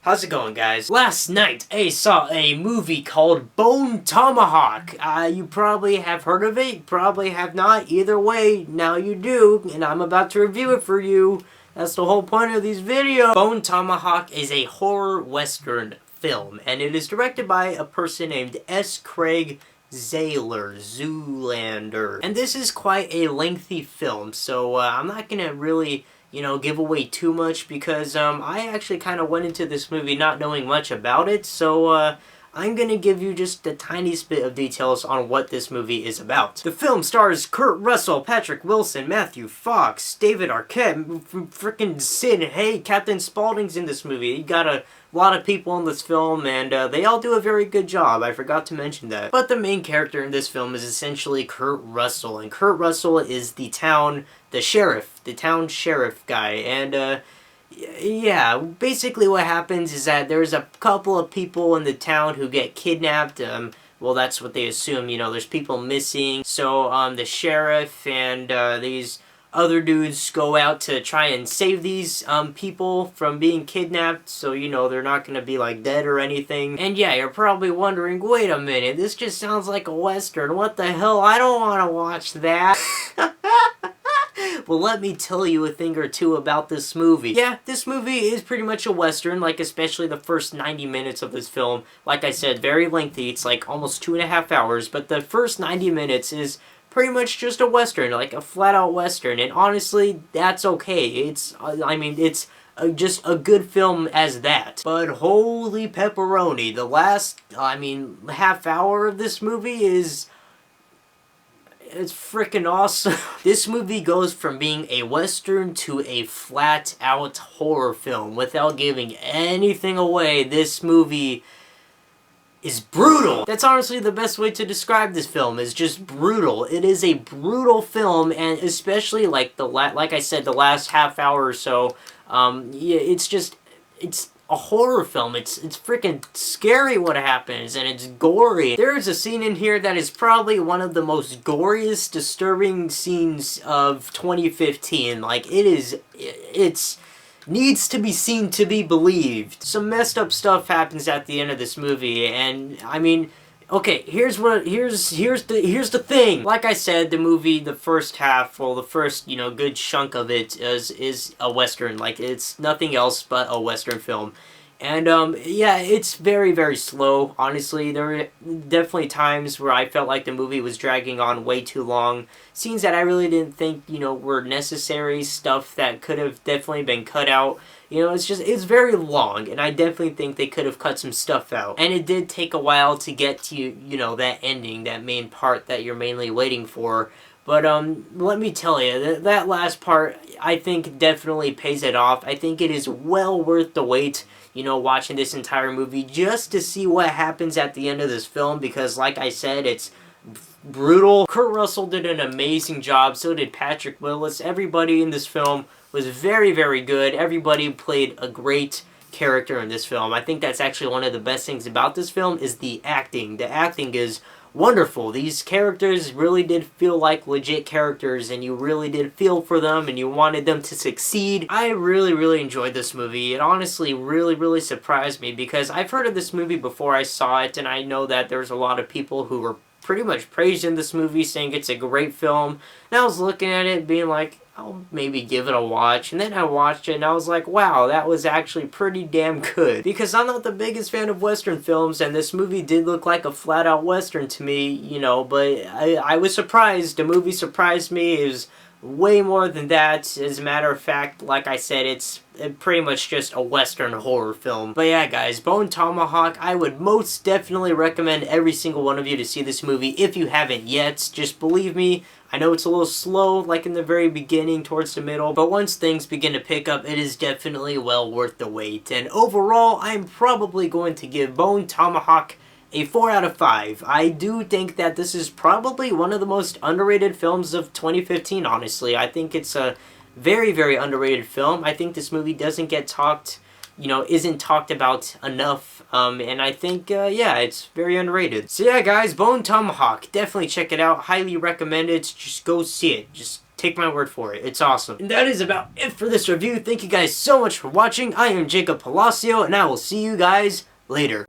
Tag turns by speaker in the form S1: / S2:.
S1: How's it going, guys? Last night, I saw a movie called Bone Tomahawk. You probably have heard of it, probably have not. Either way, now you do, and I'm about to review it for you. That's the whole point of these videos. Bone Tomahawk is a horror western film, and it is directed by a person named S. Craig Zahler, Zoolander. And this is quite a lengthy film, so I'm not gonna really give away too much because I actually kind of went into this movie not knowing much about it, so I'm gonna give you just the tiniest bit of details on what this movie is about. The film stars Kurt Russell, Patrick Wilson, Matthew Fox, David Arquette, freaking Sid. Hey, Captain Spaulding's in this movie. You got a lot of people in this film, and they all do a very good job. I forgot to mention that. But the main character in this film is essentially Kurt Russell, and Kurt Russell is the town sheriff guy, and yeah, basically what happens is that there's a couple of people in the town who get kidnapped. Well, that's what they assume, there's people missing. So the sheriff and these other dudes go out to try and save these people from being kidnapped, so they're not gonna be like dead or anything. And yeah, you're probably wondering, wait a minute, this just sounds like a western. What the hell? I don't want to watch that. Well, let me tell you a thing or two about this movie. Yeah, this movie is pretty much a western, like especially the first 90 minutes of this film. Like I said, very lengthy. It's like almost 2.5 hours, but the first 90 minutes is pretty much just a western, like a flat-out western, and honestly, that's okay. It's just a good film as that. But holy pepperoni, the last, half hour of this movie it's freaking awesome. This movie goes from being a western to a flat-out horror film. Without giving anything away, this movie is brutal. That's honestly the best way to describe this film, is just brutal. It is a brutal film, and especially like like I said, the last half hour or so, yeah, it's a horror film. It's freaking scary what happens, and it's gory. There is a scene in here that is probably one of the most goriest, disturbing scenes of 2015. Like, it's needs to be seen to be believed. Some messed up stuff happens at the end of this movie, and okay, here's the thing. Like I said, the movie, the first half, well, the first, good chunk of it is a western. Like, it's nothing else but a western film. And, yeah, it's very, very slow. Honestly, there were definitely times where I felt like the movie was dragging on way too long. Scenes that I really didn't think, were necessary. Stuff that could have definitely been cut out. It's very long, and I definitely think they could have cut some stuff out. And it did take a while to get to, that ending, that main part that you're mainly waiting for. But, let me tell you, that last part, I think, definitely pays it off. I think it is well worth the wait, watching this entire movie, just to see what happens at the end of this film, because, like I said, it's brutal. Kurt Russell did an amazing job, so did Patrick Willis. Everybody in this film was very, very good. Everybody played a great character in this film. I think that's actually one of the best things about this film, is the acting. The acting is wonderful. These characters really did feel like legit characters, and you really did feel for them, and you wanted them to succeed. I really, really enjoyed this movie. It honestly really, really surprised me, because I've heard of this movie before I saw it, and I know that there's a lot of people who were pretty much praising this movie, saying it's a great film. And I was looking at it being like, I'll maybe give it a watch, and then I watched it and I was like, wow, that was actually pretty damn good. Because I'm not the biggest fan of western films, and this movie did look like a flat-out western to me, but I was surprised. The movie surprised me. It was way more than that. As a matter of fact, like I said, it's pretty much just a western horror film. But yeah, guys, Bone Tomahawk, I would most definitely recommend every single one of you to see this movie if you haven't yet. Just believe me, I know it's a little slow, like in the very beginning, towards the middle, but once things begin to pick up, it is definitely well worth the wait. And overall, I'm probably going to give Bone Tomahawk a 4 out of 5. I do think that this is probably one of the most underrated films of 2015, honestly. I think it's a very, very underrated film. I think this movie doesn't get talked, isn't talked about enough, and I think, yeah, it's very underrated. So yeah, guys, Bone Tomahawk, definitely check it out. Highly recommend it. Just go see it. Just Take my word for it. It's awesome. And that is about it for this review. Thank you guys so much for watching. I am Jacob Palacio, and I will see you guys later.